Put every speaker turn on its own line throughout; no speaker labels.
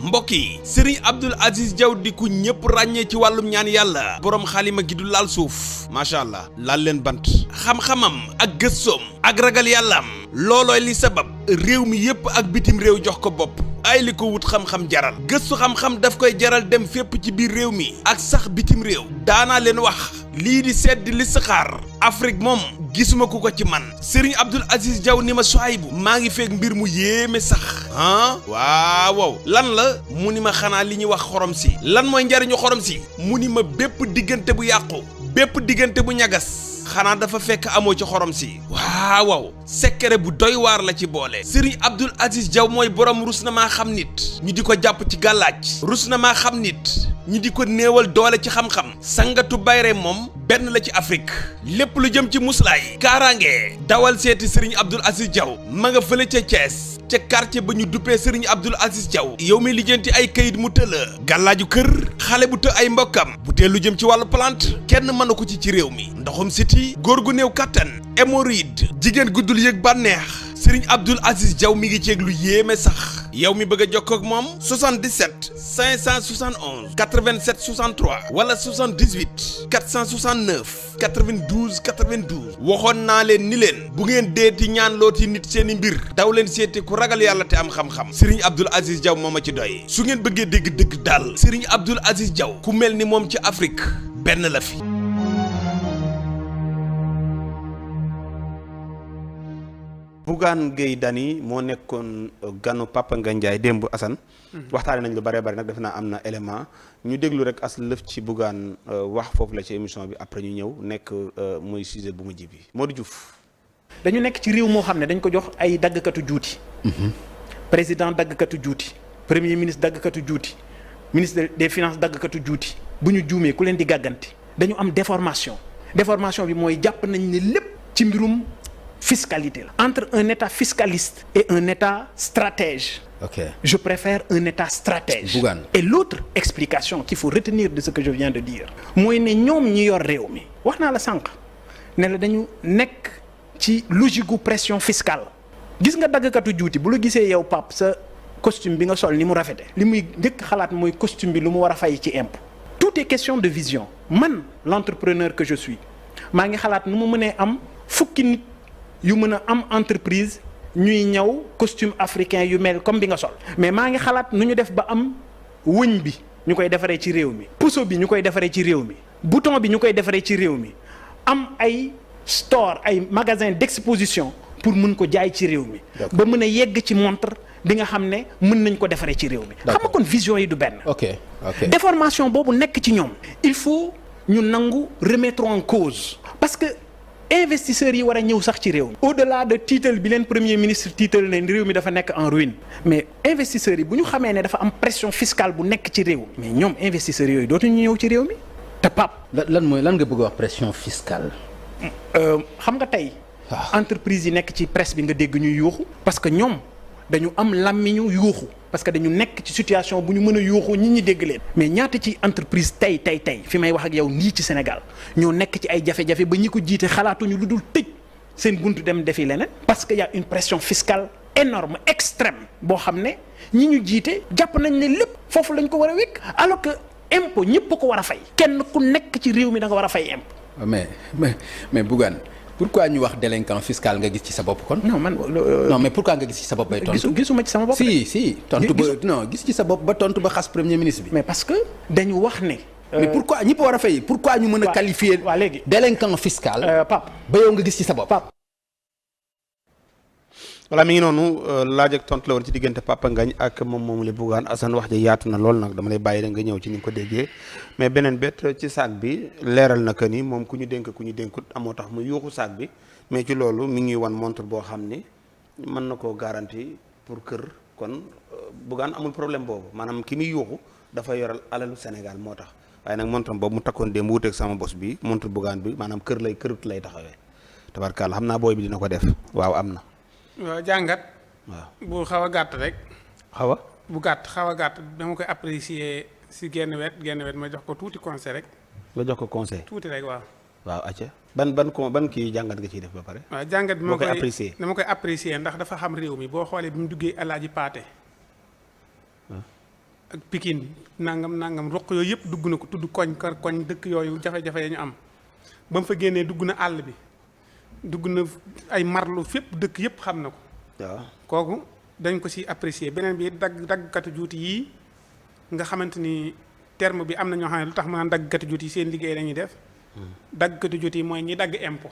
mbokk yi Serigne Abdoul Aziz Diaw di ku ñëpp ràññee ci wàllum ñaan yàlla boroom xalima gi du laal suuf macha allah laal leen bant xam-xamam ak gëstoom ak ragal yàllaam loolooy li sabab réew mi yépp ak bitim réew jox ko bopp ay li ko wut xam-xam jaral gëstu xam-xam daf koy jaral dem fépp ci biir réew mi ak sax bitim réew daanaa leen wax lii di sedd li saxaar Afrique moom gisuma ku ko ci man Serigne Abdoul Aziz Diaw ni ma Souhaïbou maa ngi feeg mbir mu yéeme sax waaw lan la mu ni ma xanaa li ñuy wax xorom si lan mooy njariñu xorom si mu ni ma bépp diggante bu yàqu bépp diggante bu ñagas xanaa dafa fekk amoo ci xorom si waaw secret bu doy waar la ci boole Serigne Abdoul Aziz Diaw mooy borom rus na maa xam nit ñu di ko jàpp ci gàllaaj rus na maa xam nit ñi di ko néewal doole ci xam-xam sangatu bayre moom benn la ci Afrique lépp lu jëm ci muslaay kaaraange dawal seeti Serigne Abdoul Aziz Diaw ma nga fële ca Thiès ca quartier ba ñu duppee Serigne Abdoul Aziz Diaw yow mi lijjanti ay kayit mu tëla gàllaaju kër xale bu të ay mbokkam bu tee lu jëm ci wàllu plante kenn mënu ko ci réew mi ndoxum siti góor gu néew kattan hémorroïde jigéen guddul yëg bànneex Serigne Abdoul Aziz Diaw mi ngi ceeg lu yéeme sax yow mi bëgg a jokkoo ak moom 77 571 87 63 wala 78 469 92 92 waxoon naa leen ni leen bu ngeen deeti ñaan looti nit seeni mbir daw leen seeti ku ragal yàlla te am xam-xam Serigne Abdoul Aziz Diaw moo ma ci doy su ngeen bëggee dégg dëgg daal Serigne Abdoul Aziz Diaw ku mel ni moom ci Afrique benn la fi.
Bougane Gueye Dany moo nekkoon ganu Papa Ngagne Ndiaye démb Assane waxtaane nañ lu bare bare nag defe naa am na élément ñu déglu rek as lëf ci Bougane wax foofu la ci émission bi après ñu ñëw nekk muy sujet bu mujj bi Modou Diouf.
dañu nekk ci réew moo xam ne dañ ko jox ay daggkatu juuti président daggkatu juuti premier ministre daggkatu juuti ministre des finances daggkatu juuti bu ñu juumee ku leen di gàgganti dañu am déformation bi mooy jàpp nañ ne lépp ci mbirum fiscalité la entre un état fiscaliste et un état stratège.
Ok.
Je préfère un état stratège.
Bougane.
Et l'autre explication qu'il faut retenir de ce que je viens de dire mooy ne ñoom ñi yor réew mi wax naa la sànq ne la dañu nekk ci logique gu pression fiscale gis nga daggkatu juuti bu la gisee yow Pape sa costume bi nga sol ni mu rafete li muy njëkk xalaat mooy costume bi lu mu war a fay ci impôt. Tout est question de vision man l'entrepreneur que je suis maa ngi xalaat nu mu mënee am fukki nit yu mën a am entreprise ñuy ñëw costume africain yu mel comme bi nga sol mais maa ngi xalaat nu ñu def ba am wëñ bi ñu koy defaree ci réew mi puso bi ñu koy defaree ci réew mi bouton bi ñu koy defaree ci réew mi am ay store ay magasin d'exposition pour mën ko jaay ci réew mi ba mën a yegg ci montre bi nga xam ne mën nañ ko defaree ci réew mi xam nga kon vision yi du benn déformation boobu nekk ci ñoom il faut ñu nangu remettre en cause parce que investisseurs yi war a ñëw sax ci réew mi au-delà de tiital bi leen premier ministre tiital ne réew mi dafa nekk en ruine mais investisseurs yi bu ñu xamee ne dafa am pression fiscale bu nekk ci réew mi mais ñoom investisseurs yooyu dootuñu ñëw ci réew mi te Pape
lan nga bëgg a wax pression fiscale.
xam nga tey entreprise yi nekk ci presse bi nga dégg ñuy yuuxu parce que ñoom dañu am làmmiñu yuuxu parce que dañu nekk ci situation bu ñu mën a yuuxu ñi dégg leen mais ñaata ci entreprise tey fi may wax ak yow nii ci Sénégal ñoo nekk ci ay jafe-jafe ba ñi ko jiite xalaatuñu lu dul tëj seen buntu dem defi leneen parce que y a une pression fiscale énorme extrême boo xam ne ñi ñu jiite jàpp nañ ne lépp foofu lañ ko war a wékk alors que impôt ñëpp ko war a fay kenn ku nekk ci réew mi da nga war a fay impôt.
mais Bougane pourquoi ñu wax délinquant fiscal nga gis ci sa bopp kon.
non man
non mais pourquoi nga gis ci sa bopp bay tontu.
gisuma ci sama bopp.
si tontu ba non gis ci sa bopp ba tontu ba xas premier ministre bi.
mais parce que dañu wax ne.
mais pourquoi ñëpp war a fay pourquoi ñu mën a qualifier.
waaw léegi
délinquant fiscal.
Pape
ba yow nga gis ci sa bopp.
Pape.
voilà mi ngi noonu laaj ak tontu la woon ci diggante Papa Ngagne ak moom la Bougane Assane wax ji yaatu na lool nag dama lay bàyyi da nga ñëw ci ni nga ko déggee mais beneen bet ci saak bi leeral na que ni moom ku ñu dénkut amoo tax mu yuuxu saak bi mais ci loolu mi ngi wan montre boo xam ni mën na koo garanti pour kër kon Bougane amul problème boobu maanaam ki muy yuuxu dafa yoral alalu Sénégal moo tax waaye nag montre boobu mu takkoon démb wuteeg sama bos bi montre Bougane bi maanaam kërut lay taxawee tabarkalla xam naa booy bi dina ko def waaw am na.
waaw jàngat.
waaw
bu xaw a gàtt rek.
xaw a
gàtt dama koy apprécier si genn wet ma jox ko tuuti conseil rek.
nga jox ko conseil.
tuuti rek waaw.
waaw acca ban kii jàngat nga ciy def ba pare.
waaw jàngat bi
boo koy apprécier
dama koy apprécier ndax dafa xam réew mi boo xoolee bi mu duggee Alaaji Paate. ak Pikine nangam ruq yooyu yëpp dugg na ko tudd koñ dëkk yooyu jafe-jafe ya ñu am ba mu fa génnee dugg na àll bi dugg na ay marlu fépp dëkk yëpp xam na ko.
waaw
kooku dañ ko si apprécier beneen bi daggkatu juuti yii nga xamante ni terme bi am na ñoo xam ne lu tax ma naan daggkatu juuti yi seen liggéey lañuy def. daggkatu juuti yi mooy ñi dagg impôt.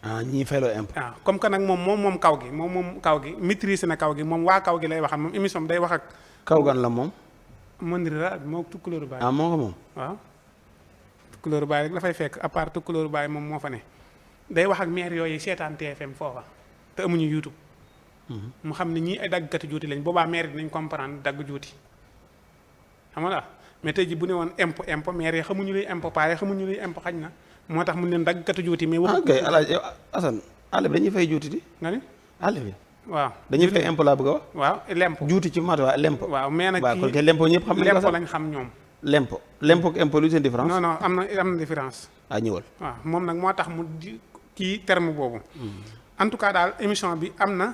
ñii fayloo impôt.
waaw comme que nag moom kaw gi moom kaw gi maîtrise na kaw gi moom waa kaw gi lay waxal moom émission day wax ak.
kaw gan la moom.
Mandira moo tukkulóoru baay.
moo ko moom.
waaw tukkulóoru baay rek dafay fekk à part tukkulóoru baay moom moo fa ne. day wax ak maire yooyu seetaan TFM foofa te amuñu YouTube. mu xam ne ñii ay daggkati juuti lañ boobaa maire dinañ comprendre dagg juuti xam nga mais tey ji bu ne woon impôt maire yi xamuñu luy impôt paa yi xamuñu luy impôt xañ na moo tax mu ne leen daggkati juuti mais. waxu
kay Alaaji Assane àll bi dañuy fay juuti di.
nga ni
àll bi.
waaw
dañuy fay impôt laa bëgg a wax.
waaw lempo
juuti ci mat waa lempo.
waaw mais nag
waaw kon kay lempo ñëpp xam nañ ko
lempo lañ xam ñoom.
lempo ak impôt lu seen différence.
non am na différence.
ñëwal.
waaw moom nag moo tax mu kii terme boobu. en tout cas daal émission bi am na.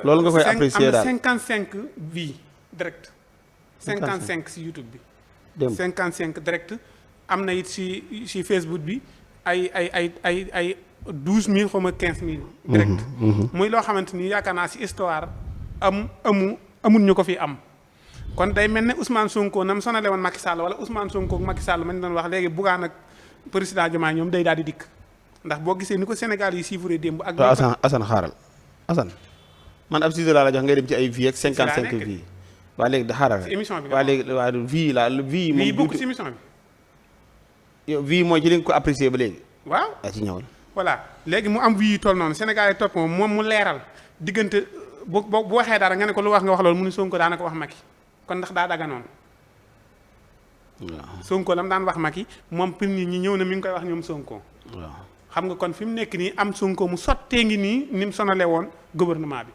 loolu nga koy apprécier daal
am na 55 vues direct. 55 si YouTube bi.
démb
55 direct am na it si Facebook bi ay 12000 xaw ma 15000. direct. muy loo xamante ni yaakaar naa si histoire amul ñu ko fi am. kon day mel ne Ousmane Sonko nam sonale woon Macky Sall wala Ousmane Sonko ak Macky Sall man doon wax léegi Bougane ak président Diomaye ñoom day daal di dikk ndax boo gisee ni ko Sénégal yi chiffré démb. ak
Assane xaaral Assane man ab ciseau laa la jox ngay dem ci ay vie ak 55 vie. waa léegi da xaaral
si émission bi
waa léegi waa vie la vie. moom
bokk si émission bi.
yow vie mooy ci li nga ko apprécier ba léegi.
waaw
ci ñëwal.
voilà léegi mu am vie yu toll noonu Sénégal yi topp moom mu leeral diggante bu waxee dara nga ne ko lu wax nga wax loolu mu ne Sonko daanaka wax Macky kon ndax daa daga noonu.
waaw
Sonko lam daan wax Macky moom pour nit ñi ñëw na mi ngi koy wax ñoom Sonko.
waaw
xam nga kon fi mu nekk nii am Sonko mu sottee ngi nii ni mu sonale woon gouvernement bi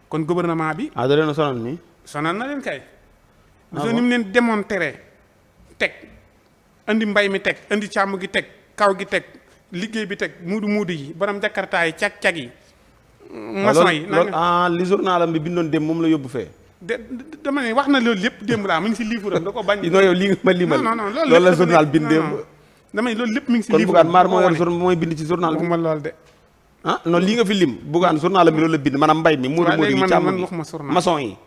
kon gouvernement bi.
da leen a sonal nii.
sonal na leen kay.
bon
ni mu leen démontré teg indi mbay mi teg indi càmm gi teg kaw gi teg liggéey bi teg muudu yi borom jakartaa yi cag-cag yi. maçon yi
li journalam bi bindoon dem moom la yóbbu fee.
dama ne wax na loolu lépp démb laa mu ngi si livre am da ko bañ.
non yow lii nga ma limal.
non
loolu la journal bind démb.
dama ne loolu lépp mi ngi si
kon
livre
Bougane maar mooy bind ci journal bi.
waxuma lool de.
non lii nga fi lim Bougane journal bi loolu la bind maanaam mbay mi. muudu yi càmm
man
gi
waxuma journal
maçon yi.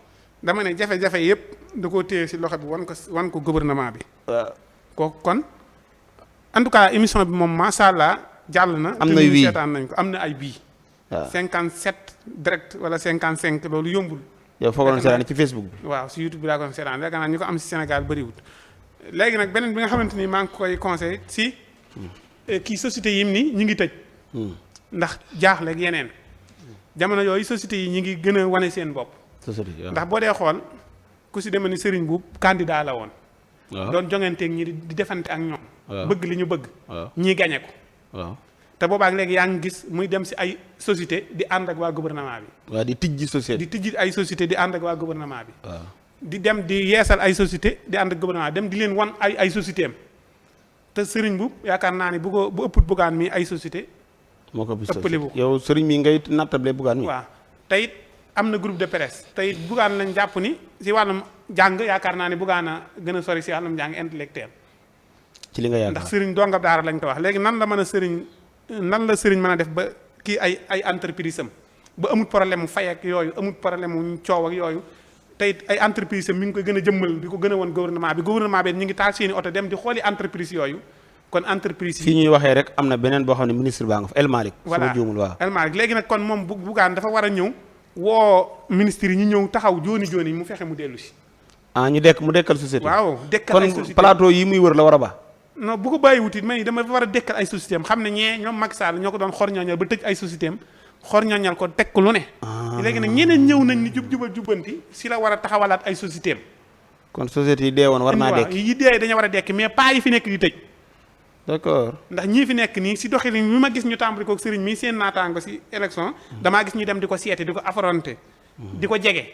dama ne jafe-jafe yëpp da koo téye si loxo bi wan ko gouvernement bi. kooku kon en tout cas émission bi moom macha allah jàll na.
am na wii
seetaan nañ ko am na ay bii.
waaw
57 direct wala 55 loolu yombul.
yow foog nga seetaan ci Facebook bi.
waaw si YouTube bi laa ko seetaan yaakaar naa ñu ko am si Sénégal bëriwul. léegi nag beneen bi nga xamante ni maa ngi koy conseillé si kii société yi ni ñu ngi tëj. ndax jaaxle ak yeneen. jamono yooyu société yi ñu ngi gën a wane seen bopp. ndax boo dee xool ku si demee ni Serigne Boub candidat la woon. doon jonganteeg ñi di defante ak ñoom. bëgg li ñu bëgg. ñii gañe ko. te boobaak léegi yaa ngi gis muy dem si ay société di ànd ak waa gouvernement bi.
waaw di tijji société.
di tijji ay société di ànd ak waa gouvernement bi. di dem di yeesal ay société di ànd ak gouvernement dem di leen wan ay société am te Serigne Boub yaakaar naa ni bu ëpput Bougane mi ay société.
moo ko
ëppale bu
yow Serigne mi ngay nattable Bougane mi.
waaw te it am na groupe de presse te it Bougane lañ jàpp ni si wàllum jàng yaakaar naa ni Bougane a gën a sori si wàllum jàng intellectuel.
ci li nga yaakaar
ndax Serigne dongab daara lañ ko wax léegi nan la Serigne mën a def ba kii ay entreprise am ba amul problème mu fay ak yooyu amul problème mu coow ak yooyu te it ay entreprise am mi ngi koy gën a jëmmal di ko gën a woon gouvernement bi ñu ngi taal seeni oto dem di xooli entreprise yooyu kon entreprise yi.
fii ñuy waxee rek am na beneen boo xam ne ministre baa nga fa El Malick.
voilà
sama juumul waaw
El Malick léegi nag kon moom Bougane dafa war a ñëw woo ministre yi ñu ñëw taxaw jooni mu fexe mu dellu si.
mu dekkal société.
waaw dekkal ay société
kon plateau yi muy wër la war a ba.
non bu ko bàyyiwut it mais dama war a dekkal ay société am xam ne ñoom Macky Sall ñoo ko doon xor ñooñal ba tëj ay société am xor ñooñal ko teg ko lu ne. léegi nag ñeneen ñëw nañ ni jubbanti si la war a taxawalaat ay société am.
kon société yi dee woon war naa dekk
yi dee dañu war a dekk mais pas yi fi nekk di tëj.
d'accord
ndax ñii fi nekk nii si doxalin mi ma gis ñu tàmbali ko sëriñ mi seen naataango si élection damaa gis ñu dem di ko seeti di ko affronter di ko jege.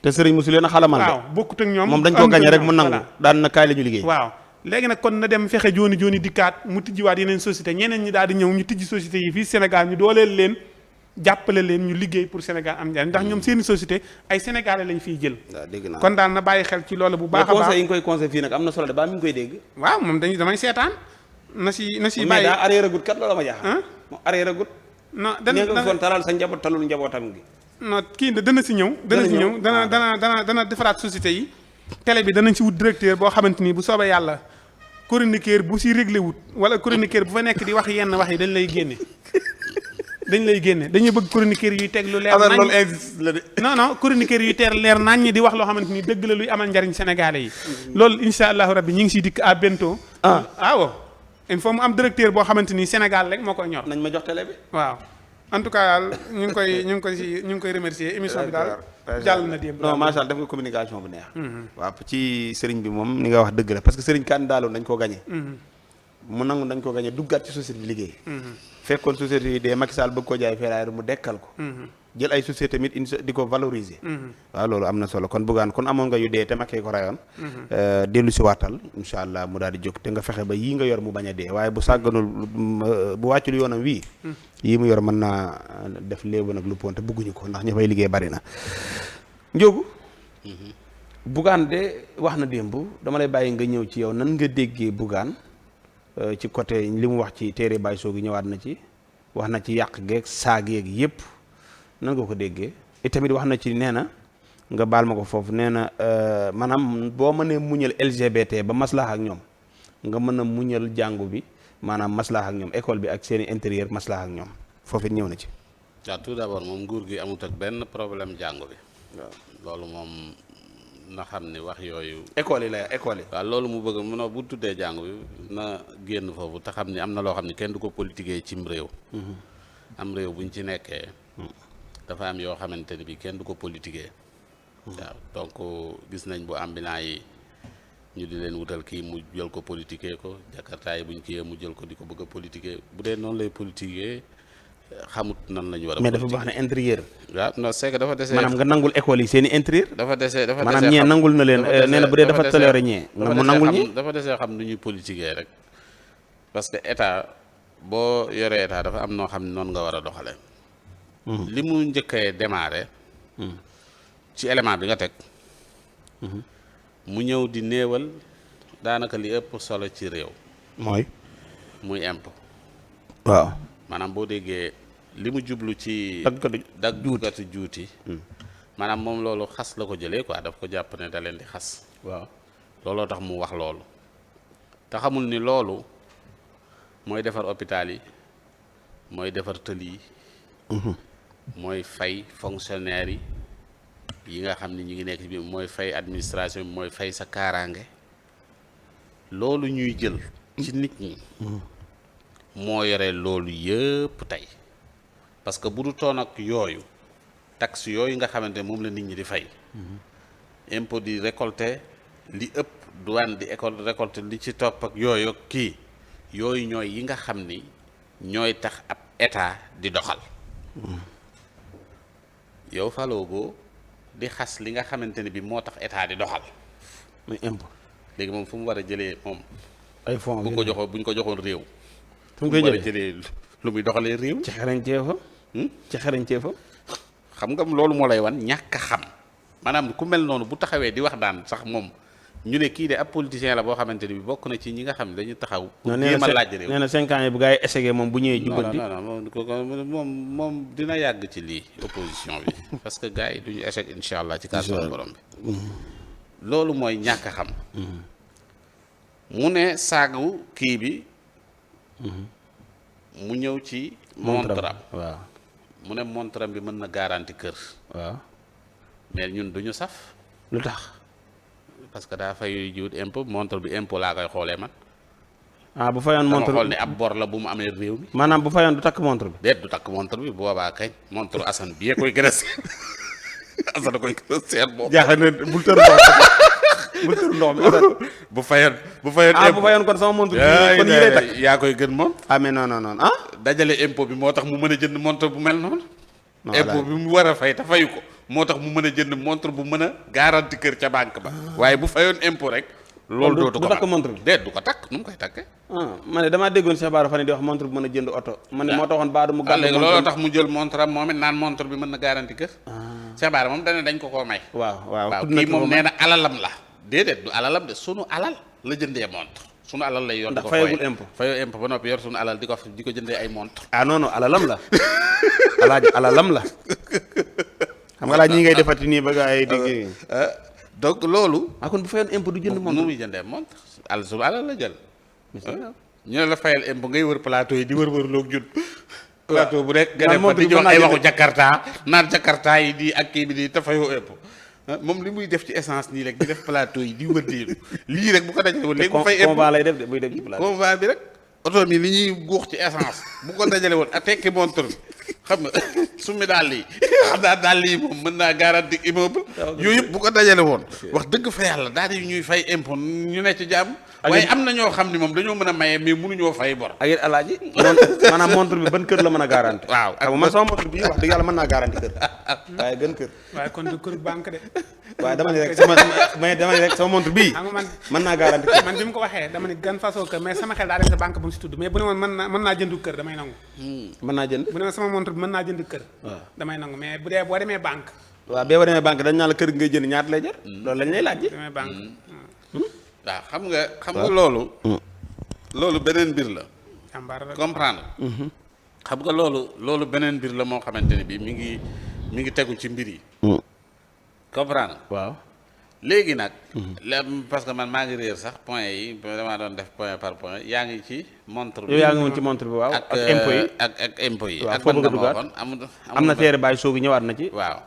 te sëriñ mosu leen a xalamal de.
waaw bokkut ak ñoom
moom dañ ko gañe rek mu nangu daan na kaay la ñu liggéey.
waaw léegi nag kon na dem fexe jooni dikkaat mu tijjiwaat yeneen société ñeneen ñi daal di ñëw ñu tijji société yi fii Sénégal ñu dooleel leen jàppale leen ñu liggéey pour Sénégal am njariñ ndax ñoom seeni société ay sénégalais lañ fiy jël.
waaw dégg naa
kon daal na bàyyi xel ci loolu bu baax a baax.
conseil yi nga koy conseil fii nag am na solo de ba mi ngi koy dégg.
waaw moom damay seetaan na si
mais
bàyyi.
daa arrière agut kat loolu ma jaaxal. mu arrière agut.
non
nee nga foon talal sa njaboot talul njabootam gi.
non kii dana si ñëw. dana defaraat société yi. télé bi danañ si wut directeur boo xamante ni bu soobee yàlla chroniqueur bu si réglé wut wala chroniqueur bu fa nekk di wax yenn wax yi dañ lay génne dañuy bëgg chroniqueur yuy teg lu leer nañ
loolu existe la de.
non chroniqueur yuy teer leer nañ di wax loo xamante ni dëgg la luy amal njariñ sénégalais yi loolu insha allahu rabbi ñi ngi siy dikk à bientôt. waaw il faut mu am directeur boo xamante ni Sénégal rek moo koy ñor.
nañ ma jox télé bi.
waaw en tout cas daal ñu ngi koy remercier émission bi daal jàll na démb.
non macha allah def nga communication bu neex. waaw ci sëriñ bi moom ni nga wax dëgg la parce que sëriñ candidat loon dañ koo gagné. mu nangu dañ ko gagné duggaat ci société bi liggéey. fekkoon société yi de Macky Sall bëgg ko jaay Ferrari mu dekkal ko. jël ay société tamit di ko valoriser. waaw loolu am na solo kon Bougane kon amoon nga yu dee te Macky ko rayoon. dellu si waatal incha allah mu daal di jóg te nga fexe ba yii nga yor mu bañ a dee waaye bu sàgganul bu wàccul yoonam wii. yii mu yor mën naa def léebu nag lu ponte bëgguñu ko ndax ña fay liggéey bari na. Njóogu. Bougane de wax na démb dama lay bàyyi nga ñëw ci yow nan nga déggee Bougane ci côté li mu wax ci téere Baye Sogui ñëwaat na ci wax na ci yàq geeg saag yeeg yëpp nan nga ko déggee et tamit wax na ci nee na nga baal ma ko foofu nee na maanaam boo mënee muñal LGBT ba maslaax ak ñoom nga mën a muñal jàngu bi maanaam maslaax ak ñoom école bi ak seeni intérieur maslaax ak ñoom foofu it ñëw na ci.
waaw tout d'abord moom nguur gi amut ak benn problème jàngu bi. waaw loolu moom na xam ni wax yooyu.
école yi la école yi.
waaw loolu mu bëgg munoo bu tuddee jàngu bi na génn foofu te xam ni am na loo xam ni kenn du ko politiquer cim réew. am réew buñ ci nekkee. dafa am yoo xamante ni bi kenn du ko politiquer. waaw donc gis nañ bu ambulant yi ñu di leen wutal kii mu jël ko politiquer ko jakarta yi buñ kiyee mu jël ko di ko bëgg a politiquer bu dee noonu lay politiquer xamut nan la ñu war a.
mais dafa wax ne intérieur.
waaw non c'est que dafa dese.
maanaam nga nangul école yi seen i intérieur.
dafa dese
maanaam ñee nangul na leen nee na bu dee dafa toléré ñee. nga mu nangul ñi
dafa desee xam nu ñuy politiquer rek parce que état boo yoree état dafa am noo xam ne noonu nga war a doxale li mu njëkkee démarré. ci élément bi nga teg. mu ñëw di néewal daanaka li ëpp solo ci réew. muy impôt.
waaw
maanaam boo déggee li mu jublu ci.
daggatu
juuti. maanaam moom loolu xas la ko jëlee quoi daf ko jàpp ne da leen di xas.
waaw
looloo tax mu wax loolu. te xamul ni loolu mooy defar hôpital yi mooy defar tëli yi. mooy fay fonctionnaire yi nga xam ni ñu ngi nekk bi mooy fay administration bi mooy fay sa kaaraange loolu ñuy jël ci nit ñi moo yore loolu yëpp tey parce que bu du toon ak yooyu taxe yooyu nga xamante ne moom la nit ñi di fay impôt di récolter li ëpp douane di école récolter li ci topp ak yooyu kii yooyu ñooy yi nga xam ni ñooy tax ab état di doxal yow faloogo di xas li nga xamante ne bi moo tax état di doxal
muy impôt
léegi moom fu mu war a jëlee moom
ay fonds
buñ ko joxoon réew
fu mu koy
war a jëlee lu muy doxalee réew
ci xarañtee fa
xam nga loolu moo lay wan ñàkk a xam maanaam ku mel noonu bu taxawee di wax daan sax moom ñu ne kii de ab politicien la boo xamante ni bi bokk na ci ñi nga xam ne dañu taxaw jéem a laaj réew
nee na 5 ans yi bu gaa yi essayé moom bu ñëwee jubbanti
moom dina yàgg ci lii opposition bi parce que gars yi duñu échec insha allah ci kàddu borom bi loolu mooy ñàkk a xam mu ne saagu kii bi mu ñëw ci montram
waaw
mu ne montram bi mën na garanti kër
waaw
mais ñun duñu saf
lu tax
parce que daa fay jiwut impôt montre bi impôt laa koy xoolee man
bu fayoon montre
xool ne ab bor la bu mu amee réew mi
maanaam bu fayoon du takk montre bi
déet du takk montre bi boobaa kañ montre Assane bi yee koy gën a seet Assane koy gën a seet boobu
jaaxal ne bul tër ndox bul tër ndox mi
bu fayoon
kon sama montre bi kon yi lay takk
yaa koy gën moom
mais non
dajale impôt bi moo tax mu mën a jënd montre bu mel noonu impôt bi mu war a fay te fayu ko moo tax mu mën a jënd montre bu mën a garanti kër ca banque ba waaye bu fayoon impôt rek loolu dootu ko
takk montre bi.
déet du ko takk nu mu koy takkee.
man de damaa déggoon Cheikh Bara fan di wax montre bi mën a jënd oto. man ne moo taxoon Bara mu gàll.
léegi looloo tax mu jël montre am moom it naan montre bi mën na garanti kër. Cheikh Bara moom dañ ko koo may.
waaw
kii moom nee na alalam la. déedéet du alalam de sunu alal la jëndee montre. sunu alal lay yor di ko
fayagul impôt
fayoo impôt ba noppi yor sunu alal di ko jëndee ay montre.
non alalam la. alaaji alalam la. xam nga laaj ñi ngay defati nii ba gaa yi dégg.
donc loolu.
kon bu fayoon impôt du jënd montre.
nu muy jëndee montre sunu alal la jël. ñu ne la fayal impôt ngay wër plateau yi di wër loog jun plateau bu nekk nga def fa di jox ay waxu Jakarta naan Jakarta yi di ak kii bi di te fayoo impôt moom li muy def ci essence nii rek di def plateau yi di wër di lii rek bu ko dajale woon léegi mu fay impôt
convoi lay def de buy def ci plateau
convoi bi rek oto mi li ñuy guux ci essence bu ko dajale woon ak tekki montre bi xam nga summi daal lii xam naa daal lii moom mën naa garanti immeuble yooyu yëpp bu ko dajale woon wax dëgg fa yàlla daal di ñuy fay impôt ñu ne ci jàmm waaye am na ñoo xam ni moom dañoo mën a maye mais mënuñoo fay bor.
ak yéen alaaji maanaam montre bi ban kër la mën a garanti.
waaw
ak man sama montre bii wax dëgg yàlla mën naa garanti kër. waaye gën kër.
waaye kon du kër banque de.
waaye dama ne rek sama montre bii.
xam nga man
mën naa garanti kër.
man bi mu ko waxee dama ne gan façon kër mais sama xel daa dem sa banque bu mu si tudd mais bu ne woon mën naa jëndu kër damay nangu.
mën naa jënd.
bu ne woon sama montre bi mën naa jënd kër. waaw damay nangu mais bu dee boo demee banque.
waaw boo demee banque dañ naan la kër ngay jënd ñaata lay jar. loolu lañ lay laaj.
demee banque.
waaw xam nga loolu beneen mbir la. comprendre. xam nga loolu beneen mbir la moo xamante ne bii mi ngi tegu ci mbir yi. comprendre.
waaw
léegi nag. parce que man maa ngi réer sax point yi damaa doon def point par point yaa ngi ci montre bi.
yow yaa ngi woon ci montre bi waaw. ak impôt yi
ak impôt yi.
waaw
ak ban nga ma waxoon
am na teere bàyyi soogu ñëwaat na ci.
waaw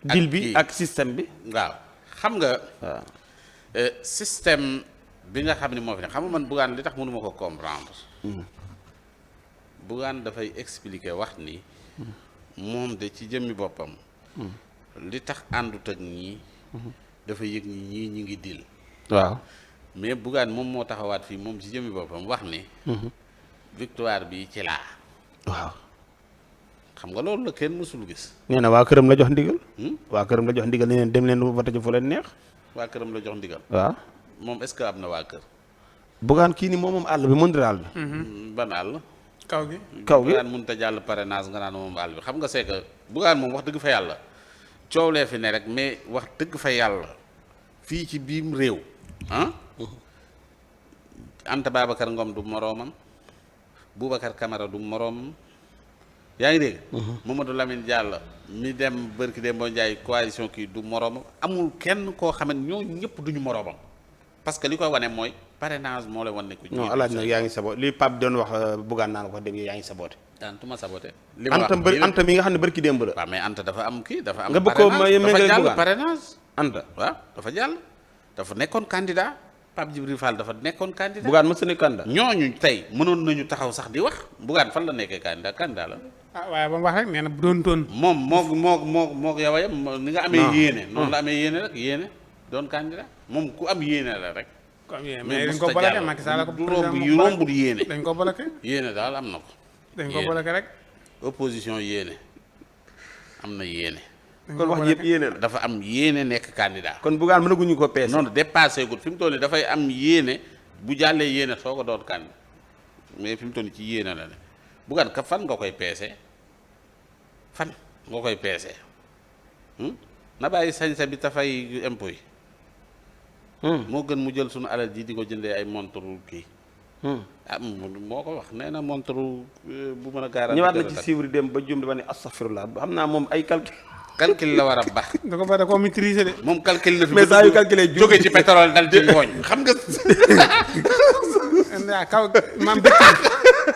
deal bi ak système bi.
waaw xam nga.
waaw.
système bi nga xam ne moo fi ne xam nga man Bougane li tax mënuma ko comprendre. Bougane dafay expliquer wax ni. moom de ci jëmmi boppam. li tax àndut ak ñii. dafa yëg ni ñii ñi ngi dil.
waaw
mais Bougane moom moo taxawaat fii moom ci jëmmi boppam wax ni. victoire bi ci laa.
waaw.
xam nga loolu la kenn mësul gis.
nee na waa këram la jox ndigal. waa këram la jox ndigal ne leen dem leen vote ci fu leen neex.
waa këram la jox ndigal.
waaw.
moom est-ce que am na waa kër.
Bougane kii ni moom àll bi mondial bi.
ban àll.
kaw gi.
Bougane mënut a jàll parrainage nga naan moom àll bi xam nga c'est que Bougane moom wax dëgg fa yàlla coow lee fi ne rek mais wax dëgg fa yàlla fii ci biim réew Anta Babacar Ngom du moroomam Boubacar Camara du moroomam yaa ngi dégg. Mamadou Lamine Diallo mi dem bërki Demba Ndiaye coalition kii du moroomam amul kenn koo xam ne ñoo ñëpp duñu moroomam parce que li koy wane mooy parrainage moo lay wan ne ko.
non alaaj nag yaa ngi saboté li Pape doon wax Bougane naan ko dégg yaa ngi saboté.
tuma saboté.
li ma wax Anta mi nga xam ne bërki démb la.
waaw mais Anta dafa am kii dafa am.
nga bëgg ko
dafa jàll parrainage.
Anta
waaw dafa jàll dafa nekkoon candidat Pape Djibril Fall dafa nekkoon candidat.
Bougane mës na nekk candidat.
ñooñu tey mënoon nañu taxaw sax di wax Bougane fan la nekkee candidat la.
waaye ba mu wax rek nee na bu doon toon.
moom moo yow a yem ni nga amee yéene. noonu la amee yéene rek yéene doon candidat moom ku am yéene la rek.
comme yéen mais dañ ko bloqué Macky Sall ko
yu rombul yéene.
dañ ko bloqué.
yéene daal am na ko.
dañ ko bloqué rek.
opposition yéene am na yéene.
kon wax yëpp yéene la.
dafa am yéene nekk candidat.
kon Bougane mënaguñu ko peese.
noonu dépassé gul fi mu toll nii dafay am yéene bu jàllee yéene soo ko doon candidat mais fi mu toll nii ci yéene la ne Bougane ka fan nga koy peese fan nga koy peese na bàyyi sañ-sa bi tafay impôt yi. moo gën mu jël sunu alal ji di ko jëndee ay montre kii. moo ko wax nee na montre bu mën a garanti.
ñëwaat na ci suivre dem ba jum ba ne astaghfirullah xam naa moom ay
calcul la war a baax.
da ko da koo maîtriser de.
moom calcul na fi.
mais saa yu calculé
jóge ci pétrole dal ci ngooñ xam nga.
waaw kaw maam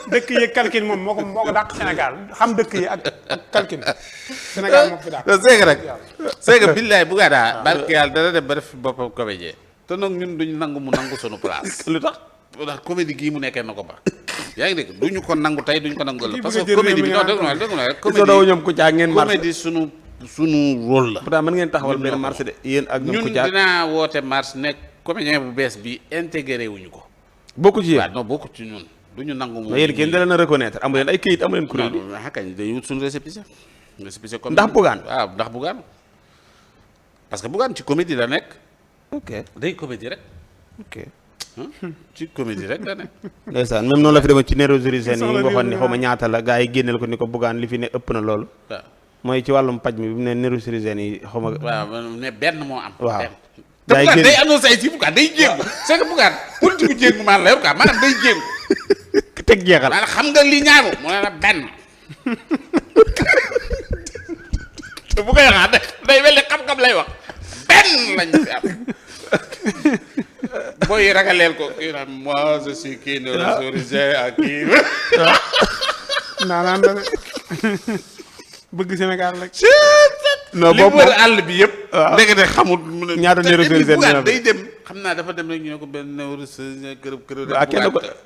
dëkk yi calcul moom moo ko dàq Sénégal xam dëkk yi ak calcul Sénégal moo ko fi dàq.
c'est que rek c'est que billaay bu gaa daa barke yàlla dana dem ba def boppam comédien te nag ñun duñ nangu mu nangu sunu place.
lu tax
ndax comédie gii mu nekkee na ko ba. yaa ngi dégg duñu ko nangu tey duñu ko nangu la parce que comédie bi non dégg nga rek comédie sunu rôle la.
pourtant mën ngeen taxawal benn marché de yéen ak ñoom
ñun dinaa woote marché nekk comédien bu bees bi intégré wuñu ko.
bokku ci yéen
waaw non bokku ci ñun duñu nangu.
mais yéen kenn da leen a reconnaître amu leen ay këyit amu leen kuréel yi.
non kañ day wut suñu récépissé. récépissé comme
ndax Bougane.
waaw ndax Bougane parce que Bougane ci comédie la nekk.
ok
day comédie rek
ok.
ci comédie rek la ne.
ndeysaan même noonu la fi demoon ci neurochirurgien yi waxoon ni xaw ma ñaata la gars yi génneel ko ni ko Bougane li fi ne ëpp na loolu.
waaw
mooy ci wàllum paj mi bi mu ne neurochirurgien yi xaw ma.
waaw ne benn moo am.
waaw
benn. te Bougane day annoncé ay si Bougane day jéngu. c'est que Bougane politique bu jéngu maanaam la yor quoi maanaam day jéngu.
teg jeexal
maanaam xam nga li ñaaru mu ne la benn. te bu koy waxaat day mel ni xam-xam lay wax benn lañ fi am. booy ragaleel ko kii naan moi je suis kii neurochirurgien ak kii.
naan la bëgg Sénégal rek.
non
li wër àll bi yëpp.
waaw
ndekete xamul.
ñaata neurochirurgien dina
day dem xam naa dafa dem rek ñu ne ko benn neurochirurgien kërëb kërëb.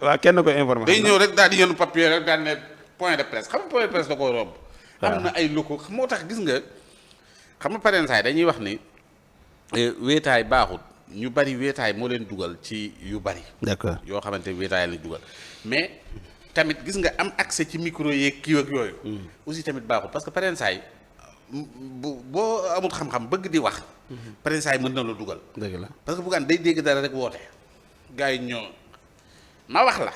waaw kenn ko information.
day ñëw rek daal di yenu papier rek daal ne point de presse xam nga point de presse da koo romb. am na ay locaux moo tax gis nga xam nga pareen saay dañuy wax ni wéetaay baaxut ñu bari wéetaay moo leen dugal ci yu bari.
d'accord
yoo xamante ne wéetaay lañ dugal mais tamit gis nga am accès ci micro yeeg kii ak yooyu. aussi tamit baaxut parce que pareen saay boo amul xam-xam bëgg di wax. pareen saay mën na la dugal.
dëgg la
parce que Bougane day dégg dara rek woote gars yi ñoo ma wax la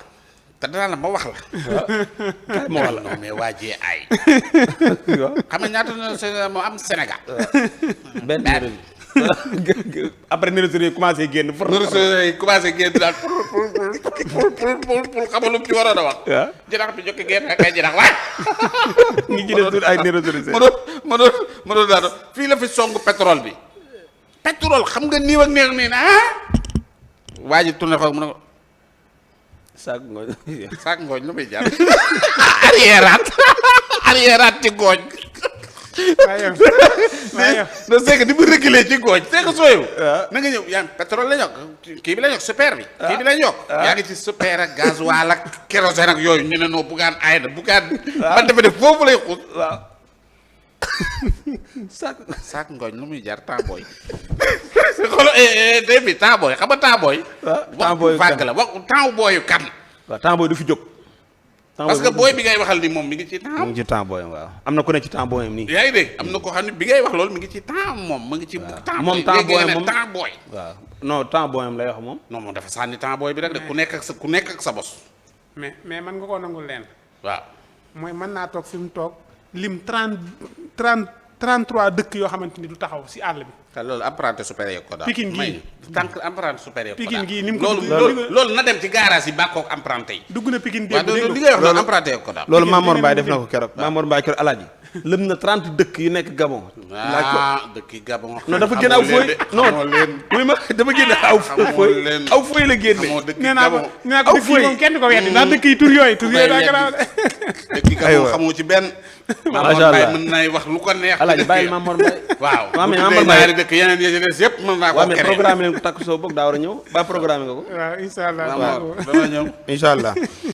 te danaa la ma wax la.
waaw ma wax la
non mais waajee ay. xam nga ñaata na moo am Sénégal.
benn après neurochirurgien commencé génn.
neurochirurgien commencé génn daal pour xamal lu ci waroon a wax.
waaw
jinax bi jokki génn ak ay jinax waay.
ngi ci des ay neurochirurgien.
mënoon daal fii la fi songu pétrole bi. pétrole xam nga nii ak neex nii na waa ji tourné fa mu ne ko.
saak ngooñ.
saak ngooñ lu muy jaar. arrièreat ci ngooñ. non c'est que di mu reculer ci ngooñ c'est que sooyu. na nga ñëw yaa pétrole la ñokk kii bi la ñokk super bi. kii bi la ñokk. yaa ngi ci super ak gasoil ak kérosène ak yooyu ñu ne noo Bougane aay na Bougane. man dafa def foofu lay xuus.
waaw.
saak ngooñ lu muy jaar temps booy. xoolal day bi temps booy xam nga temps booy.
temps booy
vague la wax temps booyu kan.
waaw temps booy du fi jóg.
parce que booy bi ngay waxal ni moom mi ngi ci temps.
mu ngi ci temps booyam waaw am na ku ne ci temps booyam nii.
yaa ngi dégg am na koo xam ne bi ngay wax loolu mi ngi ci temps moom mu ngi ci. temps
moom temps booyam moom
temps booy.
waaw non temps booyam lay wax moom.
non moom dafa sànni temps booy bi rek de ku nekk ak sa bos.
mais man nga koo nangul leen.
waaw.
mooy mën naa toog fi mu toog lim 33 dëkk yoo xamante ni du taxaw si àll bi.
te loolu apprenti supérieur ko daal.
Pikine gii
tànk apprenti supérieur ko daal.
Pikine gii ni mu ko
loolu na dem ci garage yi bàkkoog apprenti yi.
dugg na Pikine
waaw
démb
li ngay wax noonu apprenti ko daal.
loolu Mamour Mbaye def na ko keroog Mamour Mbaye keroog alaaji lëm na 30 dëkk yu nekk Gabon. laaj ko
dëkk yi Gabon.
non dafa génn aw fooy non muy ma dafa génn aw fooy la génne.
nee naa ko dëkk yi moom kenn ko weddi ndax dëkk yi tur yooyu daa garaaw de.
dëkk yi Gabon xamoo ci benn.
macha allah
mën nay wax lu ko neex.
alaaji bàyyil Mamour Mbaye.
waaw
waaw mais
bu
Mamour
dee
Mbaye
ñaari dëkk yeneen yi ci des yëpp mën naa ko
waaw mais programme leen ko takk soo boog daa war a ñëw ba programme nga ko.
waaw incha allah
waaw dama ñëw
incha allah